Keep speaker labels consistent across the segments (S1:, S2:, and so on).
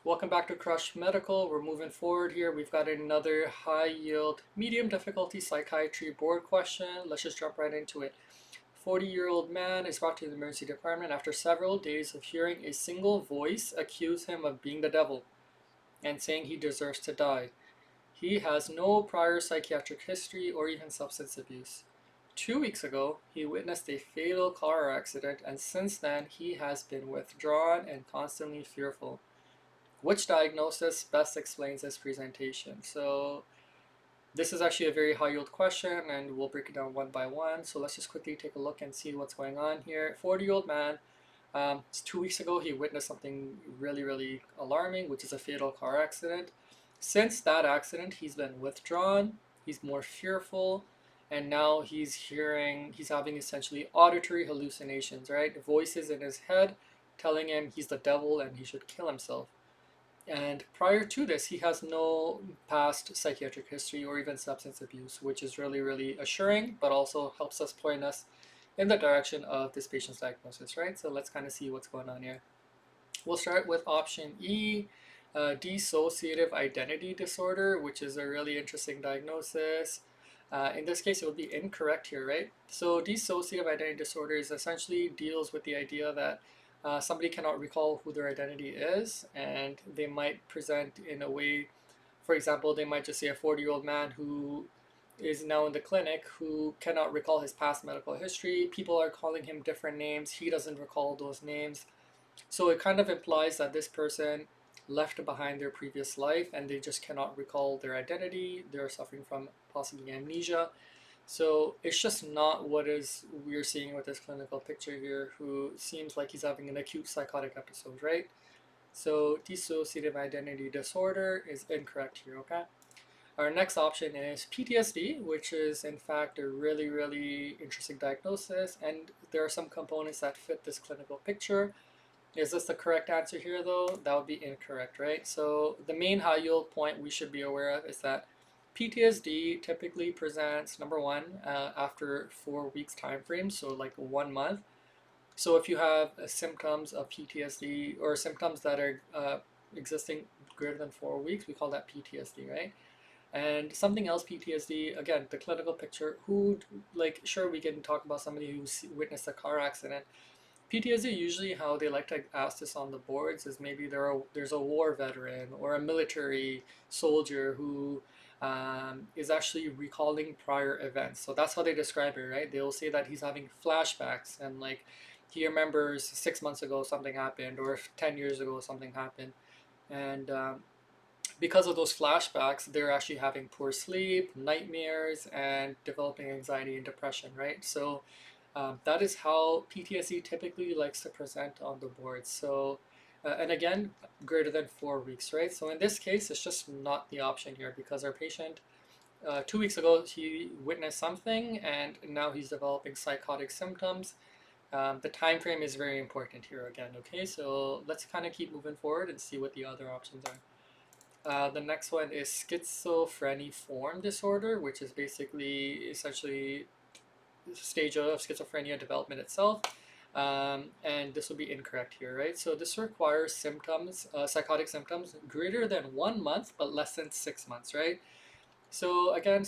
S1: Welcome back to Crush Medical. We're moving forward here. We've got another high yield, medium difficulty psychiatry board question. Let's just jump right into it. 40-year-old man is brought to the emergency department after several days of hearing a single voice accuse him of being the devil and saying he deserves to die. He has no prior psychiatric history or even substance abuse. 2 weeks ago, he witnessed a fatal car accident, and since then, he has been withdrawn and constantly fearful. Which diagnosis best explains this presentation? So this is actually a very high yield question, and we'll break it down one by one. So let's just quickly take a look and see what's going on here. 40-year-old man, 2 weeks ago he witnessed something really alarming, which is a fatal car accident. Since that accident, he's been withdrawn, he's more fearful, and now he's having essentially auditory hallucinations, right? Voices in his head telling him he's the devil and he should kill himself. And prior to this, he has no past psychiatric history or even substance abuse, which is really assuring, but also helps us point us in the direction of this patient's diagnosis, right? So let's kind of see what's going on here. We'll start with option E, dissociative identity disorder, which is a really interesting diagnosis. In this case, it would be incorrect here, right? So dissociative identity disorder is essentially deals with the idea that somebody cannot recall who their identity is, and they might present in a way, for example, they might just say a 40-year-old man who is now in the clinic who cannot recall his past medical history. People are calling him different names. He doesn't recall those names. So it kind of implies that this person left behind their previous life and they just cannot recall their identity. They're suffering from possibly amnesia. So it's just not what is we're seeing with this clinical picture here, who seems like he's having an acute psychotic episode, right? So dissociative identity disorder is incorrect here, okay? Our next option is PTSD, which is in fact a really interesting diagnosis, and there are some components that fit this clinical picture. Is this the correct answer here though? That would be incorrect, right? So the main high yield point we should be aware of is that PTSD typically presents, number one, after 4 weeks time frame, so like 1 month. So if you have symptoms of PTSD or symptoms that are existing greater than 4 weeks, we call that PTSD, right? And something else, PTSD, again, the clinical picture, who, like, sure, we can talk about somebody who's witnessed a car accident. PTSD, usually how they like to ask this on the boards is maybe there's a war veteran or a military soldier who is actually recalling prior events. So that's how they describe it, right? They'll say that he's having flashbacks and like he remembers 6 months ago something happened or 10 years ago something happened. And because of those flashbacks, they're actually having poor sleep, nightmares, and developing anxiety and depression, right? So that is how PTSD typically likes to present on the board. So, and again, greater than 4 weeks, right? So in this case, it's just not the option here because our patient, 2 weeks ago, he witnessed something and now he's developing psychotic symptoms. The time frame is very important here again, okay? So let's kind of keep moving forward and see what the other options are. The next one is schizophreniform disorder, which is basically essentially stage of schizophrenia development itself. And this will be incorrect here, right? So this requires symptoms, psychotic symptoms greater than 1 month, but less than 6 months, right? So again,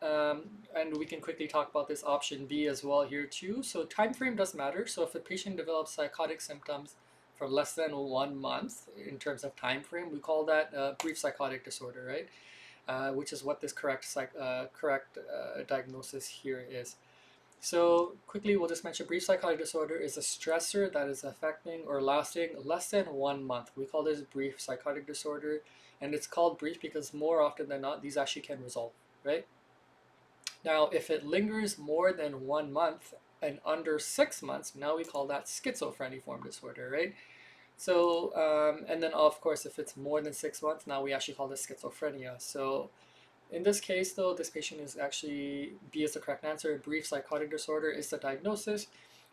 S1: and we can quickly talk about this option B as well here too. So time frame does matter. So if a patient develops psychotic symptoms for less than 1 month in terms of time frame, we call that brief psychotic disorder, right? Which is what this correct diagnosis here is. So quickly, we'll just mention brief psychotic disorder is a stressor that is affecting or lasting less than 1 month. We call this brief psychotic disorder, and it's called brief because more often than not, these actually can resolve, right? Now, if it lingers more than 1 month and under 6 months, now we call that schizophreniform disorder, right? So, and then of course, if it's more than 6 months, now we actually call this schizophrenia. So in this case, though, this patient is actually, B is the correct answer. Brief psychotic disorder is the diagnosis.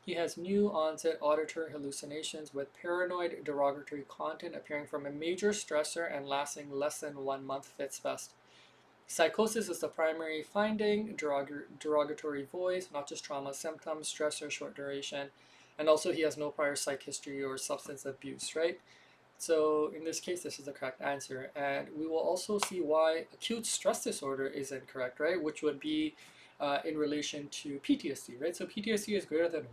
S1: He has new onset auditory hallucinations with paranoid derogatory content appearing from a major stressor and lasting less than 1 month fits best. Psychosis is the primary finding, derogatory voice, not just trauma symptoms, stressor, short duration, and also he has no prior psych history or substance abuse, right? So in this case, this is the correct answer. And we will also see why acute stress disorder is incorrect, right? Which would be in relation to PTSD, right? So PTSD is greater than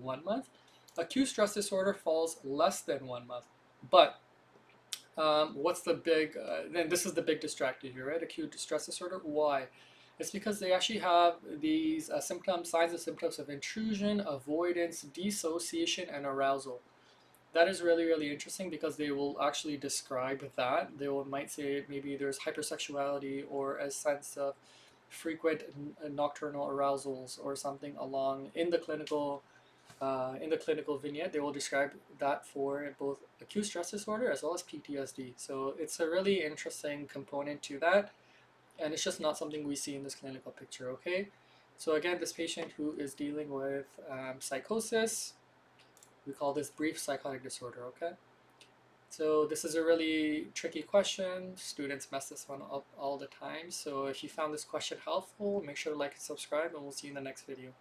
S1: 1 month. Acute stress disorder falls less than 1 month. But what's the big, then this is the big distractor here, right? Acute stress disorder. Why? It's because they actually have these signs and symptoms of intrusion, avoidance, dissociation, and arousal. That is really, really interesting because they will actually describe that. Might say maybe there's hypersexuality or a sense of frequent nocturnal arousals or something along in the clinical vignette. They will describe that for both acute stress disorder as well as PTSD. So it's a really interesting component to that, and it's just not something we see in this clinical picture. Okay, so again, this patient who is dealing with psychosis, we call this brief psychotic disorder. Okay, so this is a really tricky question. Students mess this one up all the time. So if you found this question helpful, make sure to like and subscribe, and we'll see you in the next video.